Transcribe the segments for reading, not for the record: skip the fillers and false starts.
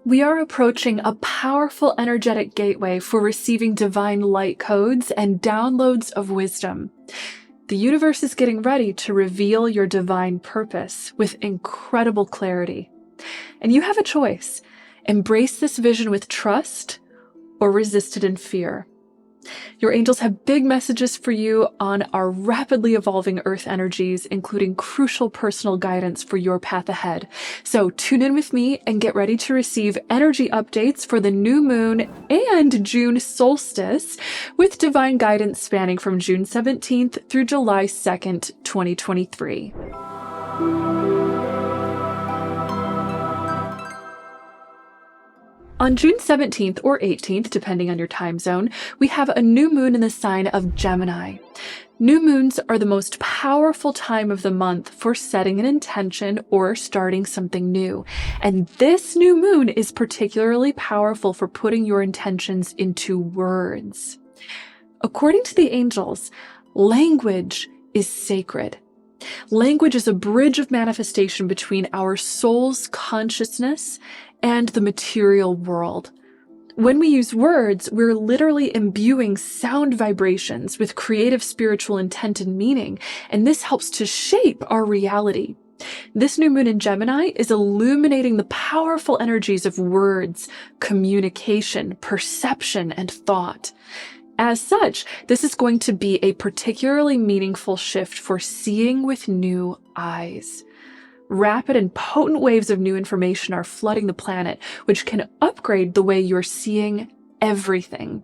We are approaching a powerful energetic gateway for receiving divine light codes and downloads of wisdom. The universe is getting ready to reveal your divine purpose with incredible clarity. And you have a choice. Embrace this vision with trust or resist it in fear. Your angels have big messages for you on our rapidly evolving Earth energies, including crucial personal guidance for your path ahead. So tune in with me and get ready to receive energy updates for the new moon and June solstice with divine guidance spanning from June 17th through July 2nd, 2023. On June 17th or 18th, depending on your time zone, we have a new moon in the sign of Gemini. New moons are the most powerful time of the month for setting an intention or starting something new. And this new moon is particularly powerful for putting your intentions into words. According to the angels, language is sacred. Language is a bridge of manifestation between our soul's consciousness and the material world. When we use words, we're literally imbuing sound vibrations with creative spiritual intent and meaning, and this helps to shape our reality. This new moon in Gemini is illuminating the powerful energies of words, communication, perception, and thought. As such, this is going to be a particularly meaningful shift for seeing with new eyes. Rapid and potent waves of new information are flooding the planet, which can upgrade the way you're seeing everything.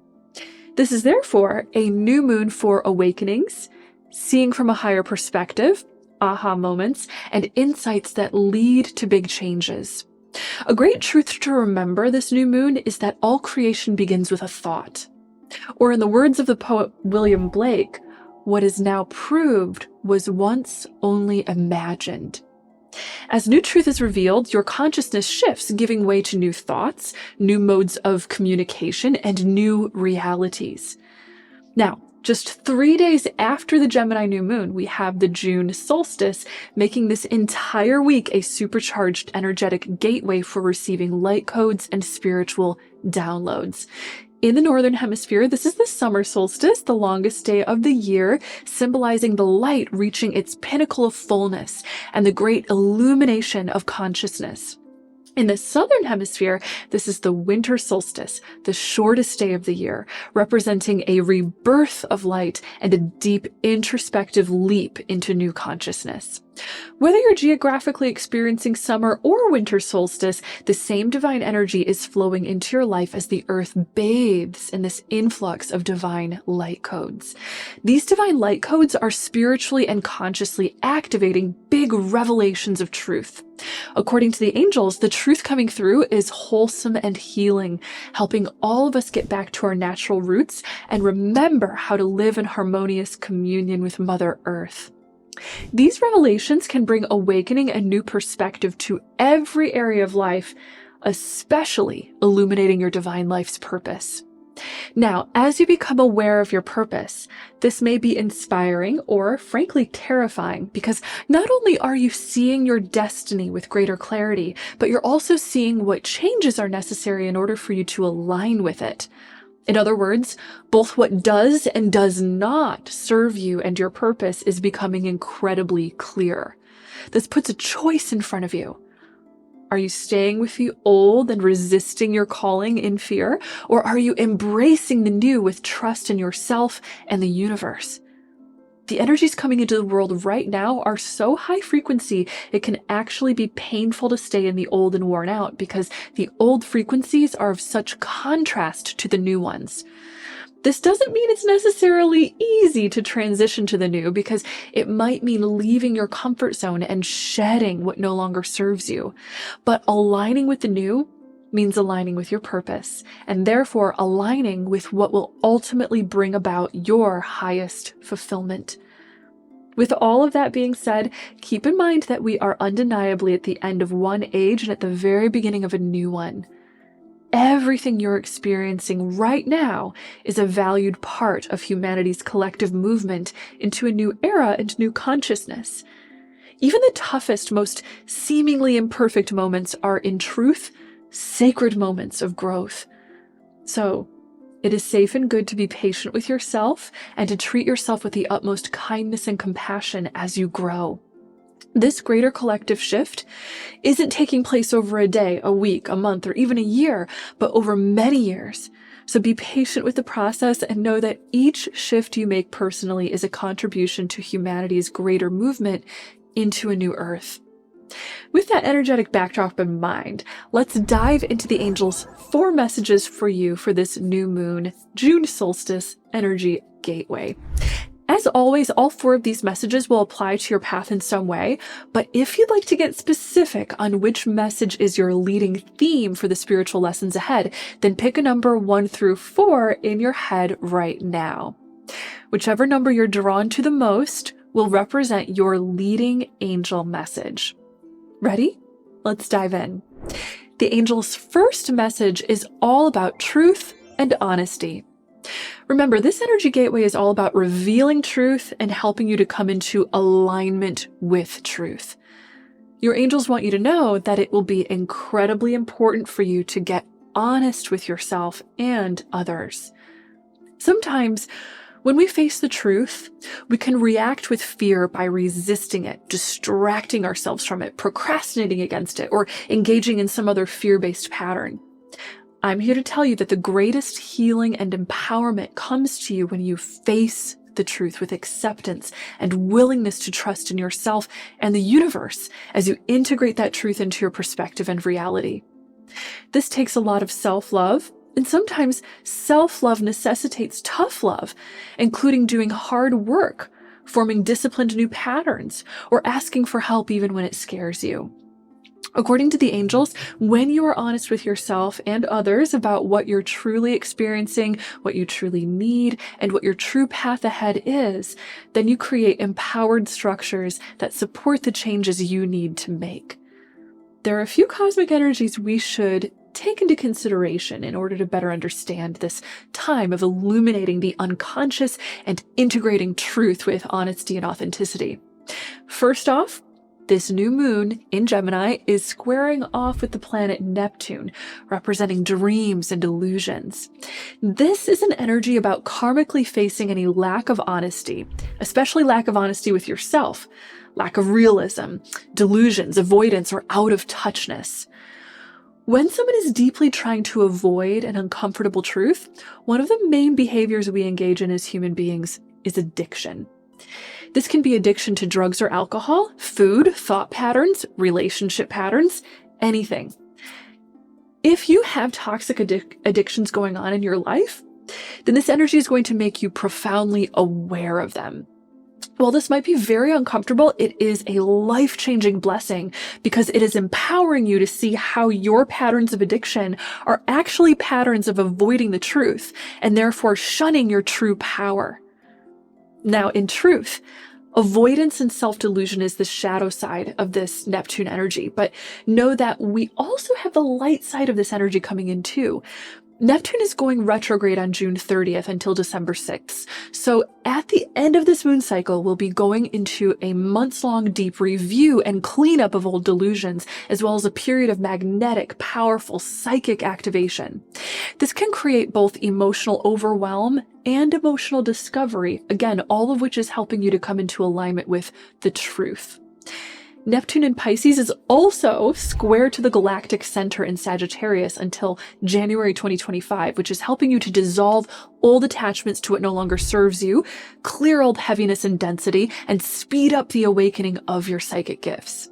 This is therefore a new moon for awakenings, seeing from a higher perspective, aha moments, and insights that lead to big changes. A great truth to remember this new moon is that all creation begins with a thought. Or in the words of the poet William Blake, what is now proved was once only imagined. As new truth is revealed, your consciousness shifts, giving way to new thoughts, new modes of communication, and new realities. Now, just 3 days after the Gemini new moon, we have the June solstice, making this entire week a supercharged energetic gateway for receiving light codes and spiritual downloads. In the Northern Hemisphere, this is the summer solstice, the longest day of the year, symbolizing the light reaching its pinnacle of fullness and the great illumination of consciousness. In the Southern Hemisphere, this is the winter solstice, the shortest day of the year, representing a rebirth of light and a deep introspective leap into new consciousness. Whether you're geographically experiencing summer or winter solstice, the same divine energy is flowing into your life as the earth bathes in this influx of divine light codes. These divine light codes are spiritually and consciously activating big revelations of truth. According to the angels, the truth coming through is wholesome and healing, helping all of us get back to our natural roots and remember how to live in harmonious communion with Mother Earth. These revelations can bring awakening and new perspective to every area of life, especially illuminating your divine life's purpose. Now, as you become aware of your purpose, this may be inspiring or frankly terrifying because not only are you seeing your destiny with greater clarity, but you're also seeing what changes are necessary in order for you to align with it. In other words, both what does and does not serve you and your purpose is becoming incredibly clear. This puts a choice in front of you. Are you staying with the old and resisting your calling in fear? Or are you embracing the new with trust in yourself and the universe? The energies coming into the world right now are so high frequency, it can actually be painful to stay in the old and worn out because the old frequencies are of such contrast to the new ones. This doesn't mean it's necessarily easy to transition to the new because it might mean leaving your comfort zone and shedding what no longer serves you. But aligning with the new means aligning with your purpose and therefore aligning with what will ultimately bring about your highest fulfillment. With all of that being said, keep in mind that we are undeniably at the end of one age and at the very beginning of a new one. Everything you're experiencing right now is a valued part of humanity's collective movement into a new era and new consciousness. Even the toughest, most seemingly imperfect moments are, in truth, sacred moments of growth. So it is safe and good to be patient with yourself and to treat yourself with the utmost kindness and compassion as you grow. This greater collective shift isn't taking place over a day, a week, a month, or even a year, but over many years. So be patient with the process and know that each shift you make personally is a contribution to humanity's greater movement into a new earth. With that energetic backdrop in mind, let's dive into the angels' 4 messages for you for this new moon, June solstice energy gateway. As always, all 4 of these messages will apply to your path in some way, but if you'd like to get specific on which message is your leading theme for the spiritual lessons ahead, then pick a number 1 through 4 in your head right now. Whichever number you're drawn to the most will represent your leading angel message. Ready? Let's dive in. The angel's first message is all about truth and honesty. Remember, this energy gateway is all about revealing truth and helping you to come into alignment with truth. Your angels want you to know that it will be incredibly important for you to get honest with yourself and others. Sometimes, when we face the truth, we can react with fear by resisting it, distracting ourselves from it, procrastinating against it, or engaging in some other fear-based pattern. I'm here to tell you that the greatest healing and empowerment comes to you when you face the truth with acceptance and willingness to trust in yourself and the universe as you integrate that truth into your perspective and reality. This takes a lot of self-love, and sometimes self-love necessitates tough love, including doing hard work, forming disciplined new patterns, or asking for help even when it scares you. According to the angels, when you are honest with yourself and others about what you're truly experiencing, what you truly need, and what your true path ahead is, then you create empowered structures that support the changes you need to make. There are a few cosmic energies we should take into consideration in order to better understand this time of illuminating the unconscious and integrating truth with honesty and authenticity. First off, this new moon in Gemini is squaring off with the planet Neptune, representing dreams and illusions. This is an energy about karmically facing any lack of honesty, especially lack of honesty with yourself, lack of realism, delusions, avoidance, or out-of-touchness. When someone is deeply trying to avoid an uncomfortable truth, one of the main behaviors we engage in as human beings is addiction. This can be addiction to drugs or alcohol, food, thought patterns, relationship patterns, anything. If you have toxic addictions going on in your life, then this energy is going to make you profoundly aware of them. While this might be very uncomfortable, it is a life-changing blessing because it is empowering you to see how your patterns of addiction are actually patterns of avoiding the truth and therefore shunning your true power. Now, in truth, avoidance and self-delusion is the shadow side of this Neptune energy, but know that we also have the light side of this energy coming in too. Neptune is going retrograde on June 30th until December 6th. So at the end of this moon cycle, we'll be going into a months-long deep review and cleanup of old delusions, as well as a period of magnetic, powerful psychic activation. This can create both emotional overwhelm and emotional discovery, again, all of which is helping you to come into alignment with the truth. Neptune in Pisces is also square to the galactic center in Sagittarius until January 2025, which is helping you to dissolve old attachments to what no longer serves you, clear old heaviness and density, and speed up the awakening of your psychic gifts.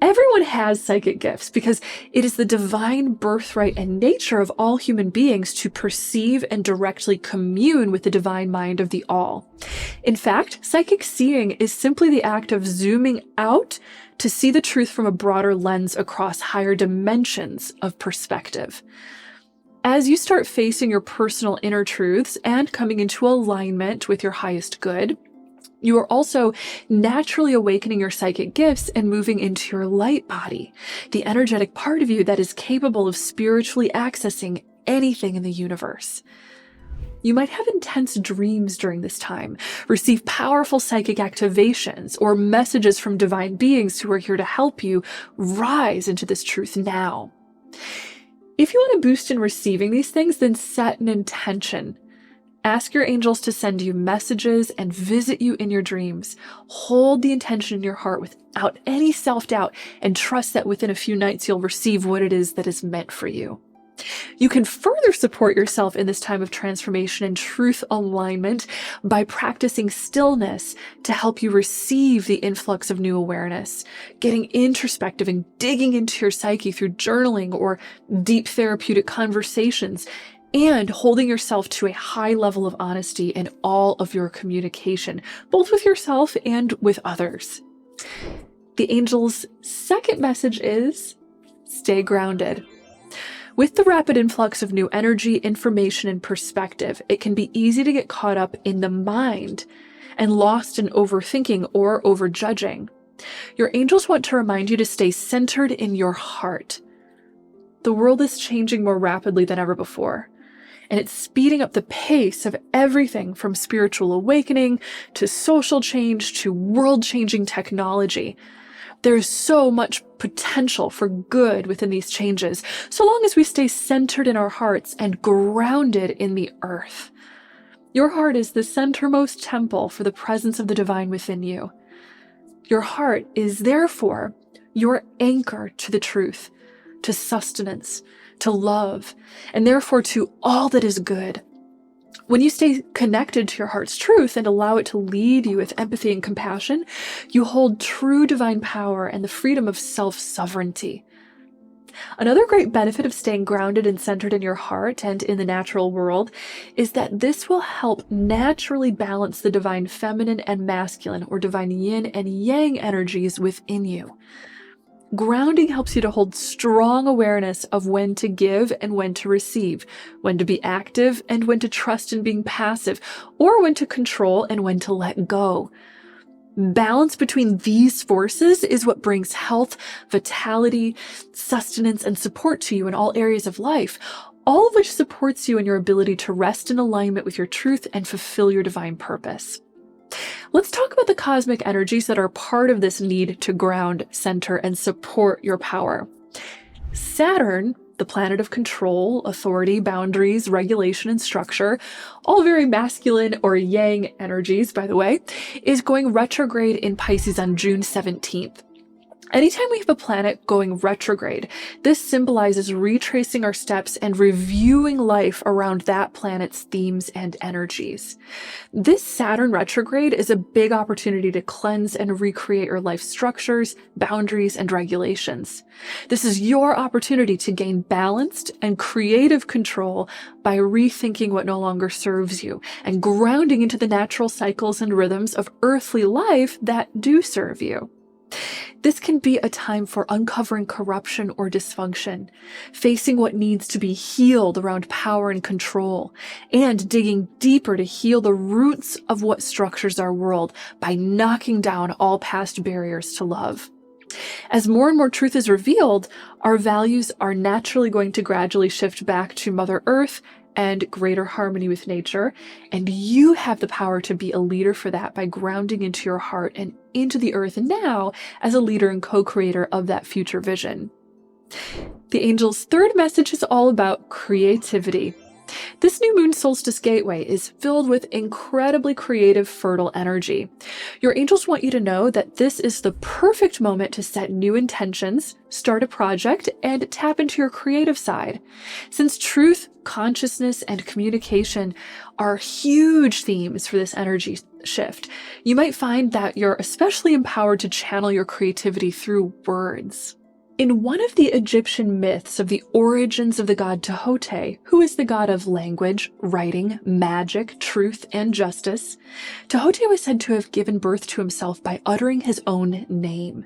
Everyone has psychic gifts because it is the divine birthright and nature of all human beings to perceive and directly commune with the divine mind of the all. In fact, psychic seeing is simply the act of zooming out to see the truth from a broader lens across higher dimensions of perspective. As you start facing your personal inner truths and coming into alignment with your highest good, you are also naturally awakening your psychic gifts and moving into your light body, the energetic part of you that is capable of spiritually accessing anything in the universe. You might have intense dreams during this time, receive powerful psychic activations, or messages from divine beings who are here to help you rise into this truth now. If you want to boost in receiving these things, then set an intention. Ask your angels to send you messages and visit you in your dreams. Hold the intention in your heart without any self-doubt and trust that within a few nights you'll receive what it is that is meant for you. You can further support yourself in this time of transformation and truth alignment by practicing stillness to help you receive the influx of new awareness, getting introspective and digging into your psyche through journaling or deep therapeutic conversations, and holding yourself to a high level of honesty in all of your communication, both with yourself and with others. The angel's second message is stay grounded. With the rapid influx of new energy, information, and perspective, it can be easy to get caught up in the mind and lost in overthinking or overjudging. Your angels want to remind you to stay centered in your heart. The world is changing more rapidly than ever before, and it's speeding up the pace of everything from spiritual awakening to social change to world-changing technology. There's so much potential for good within these changes, so long as we stay centered in our hearts and grounded in the earth. Your heart is the centermost temple for the presence of the divine within you. Your heart is therefore your anchor to the truth, to sustenance, to love, and therefore to all that is good. When you stay connected to your heart's truth and allow it to lead you with empathy and compassion, you hold true divine power and the freedom of self-sovereignty. Another great benefit of staying grounded and centered in your heart and in the natural world is that this will help naturally balance the divine feminine and masculine, or divine yin and yang energies within you. Grounding helps you to hold strong awareness of when to give and when to receive, when to be active and when to trust in being passive, or when to control and when to let go. Balance between these forces is what brings health, vitality, sustenance, and support to you in all areas of life, all of which supports you in your ability to rest in alignment with your truth and fulfill your divine purpose. Let's talk about the cosmic energies that are part of this need to ground, center, and support your power. Saturn, the planet of control, authority, boundaries, regulation, and structure, all very masculine or yang energies, by the way, is going retrograde in Pisces on June 17th. Anytime we have a planet going retrograde, this symbolizes retracing our steps and reviewing life around that planet's themes and energies. This Saturn retrograde is a big opportunity to cleanse and recreate your life structures, boundaries, and regulations. This is your opportunity to gain balanced and creative control by rethinking what no longer serves you and grounding into the natural cycles and rhythms of earthly life that do serve you. This can be a time for uncovering corruption or dysfunction, facing what needs to be healed around power and control, and digging deeper to heal the roots of what structures our world by knocking down all past barriers to love. As more and more truth is revealed, our values are naturally going to gradually shift back to Mother Earth and greater harmony with nature, and you have the power to be a leader for that by grounding into your heart and into the earth now as a leader and co-creator of that future vision. The angel's third message is all about creativity. This new moon solstice gateway is filled with incredibly creative, fertile energy. Your angels want you to know that this is the perfect moment to set new intentions, start a project, and tap into your creative side. Since truth, consciousness, and communication are huge themes for this energy shift, you might find that you're especially empowered to channel your creativity through words. In one of the Egyptian myths of the origins of the god Tehote, who is the god of language, writing, magic, truth, and justice, Tehote was said to have given birth to himself by uttering his own name.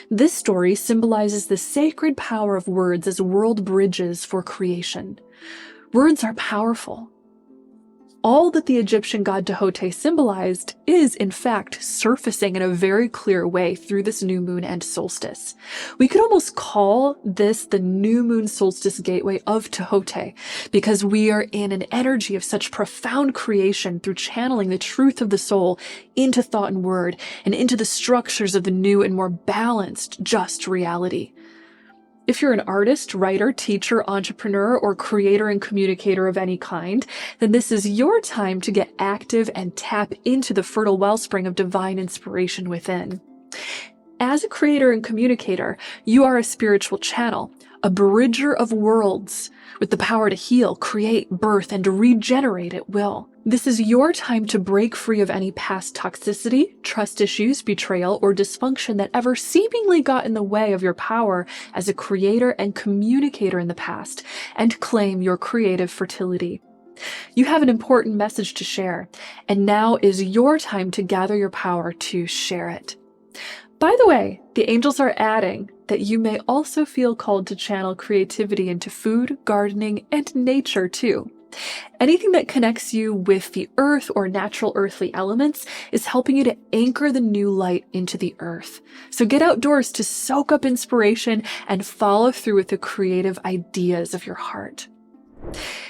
This story symbolizes the sacred power of words as world bridges for creation. Words are powerful. All that the Egyptian god Tehote symbolized is, in fact, surfacing in a very clear way through this new moon and solstice. We could almost call this the new moon solstice gateway of Tehote, because we are in an energy of such profound creation through channeling the truth of the soul into thought and word, and into the structures of the new and more balanced, just reality. If you're an artist, writer, teacher, entrepreneur, or creator and communicator of any kind, then this is your time to get active and tap into the fertile wellspring of divine inspiration within. As a creator and communicator, you are a spiritual channel, a bridger of worlds, with the power to heal, create, birth, and regenerate at will. This is your time to break free of any past toxicity, trust issues, betrayal, or dysfunction that ever seemingly got in the way of your power as a creator and communicator in the past, and claim your creative fertility. You have an important message to share, and now is your time to gather your power to share it. By the way, the angels are adding that you may also feel called to channel creativity into food, gardening, and nature too. Anything that connects you with the earth or natural earthly elements is helping you to anchor the new light into the earth. So get outdoors to soak up inspiration and follow through with the creative ideas of your heart.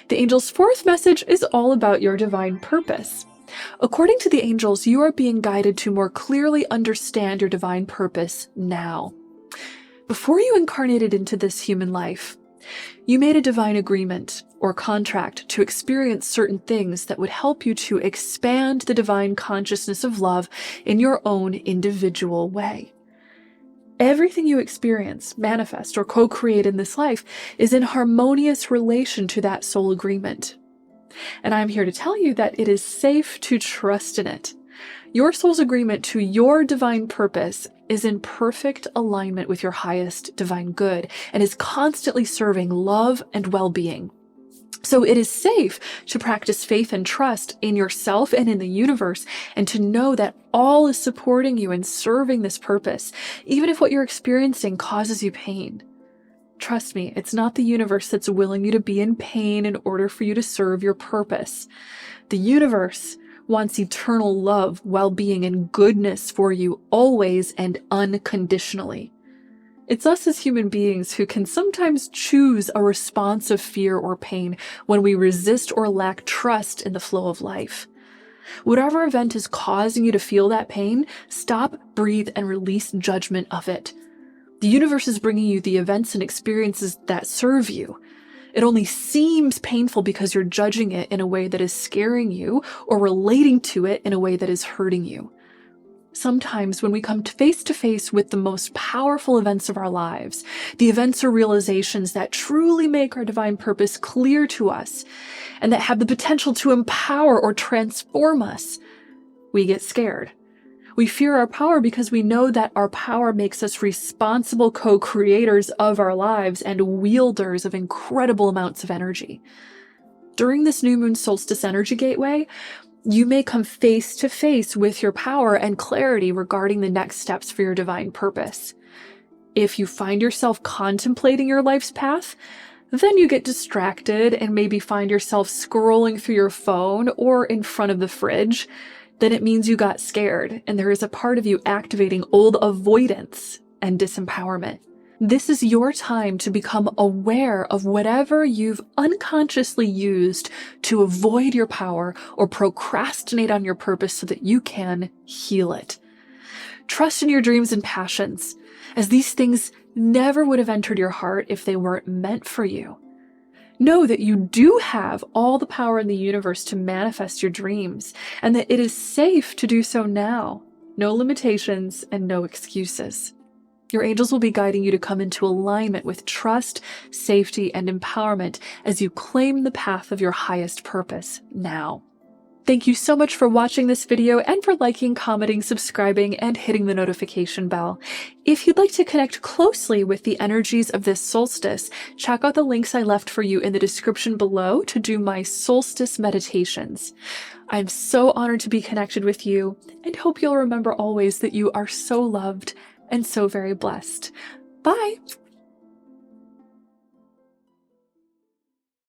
The angel's fourth message is all about your divine purpose. According to the angels, you are being guided to more clearly understand your divine purpose now. Before you incarnated into this human life, you made a divine agreement or contract to experience certain things that would help you to expand the divine consciousness of love in your own individual way. Everything you experience, manifest, or co-create in this life is in harmonious relation to that soul agreement. And I'm here to tell you that it is safe to trust in it. Your soul's agreement to your divine purpose is in perfect alignment with your highest divine good and is constantly serving love and well-being. So it is safe to practice faith and trust in yourself and in the universe, and to know that all is supporting you in serving this purpose, even if what you're experiencing causes you pain. Trust me, it's not the universe that's willing you to be in pain in order for you to serve your purpose. The universe wants eternal love, well-being, and goodness for you always and unconditionally. It's us as human beings who can sometimes choose a response of fear or pain when we resist or lack trust in the flow of life. Whatever event is causing you to feel that pain, stop, breathe, and release judgment of it. The universe is bringing you the events and experiences that serve you. It only seems painful because you're judging it in a way that is scaring you or relating to it in a way that is hurting you. Sometimes when we come face to face with the most powerful events of our lives, the events or realizations that truly make our divine purpose clear to us and that have the potential to empower or transform us, we get scared. We fear our power because we know that our power makes us responsible co-creators of our lives and wielders of incredible amounts of energy. During this new moon solstice energy gateway, you may come face to face with your power and clarity regarding the next steps for your divine purpose. If you find yourself contemplating your life's path, then you get distracted and maybe find yourself scrolling through your phone or in front of the fridge, then it means you got scared and there is a part of you activating old avoidance and disempowerment. This is your time to become aware of whatever you've unconsciously used to avoid your power or procrastinate on your purpose so that you can heal it. Trust in your dreams and passions, as these things never would have entered your heart if they weren't meant for you. Know that you do have all the power in the universe to manifest your dreams, and that it is safe to do so now. No limitations and no excuses. Your angels will be guiding you to come into alignment with trust, safety, and empowerment as you claim the path of your highest purpose now. Thank you so much for watching this video and for liking, commenting, subscribing, and hitting the notification bell. If you'd like to connect closely with the energies of this solstice, check out the links I left for you in the description below to do my solstice meditations. I'm so honored to be connected with you and hope you'll remember always that you are so loved and so very blessed. Bye!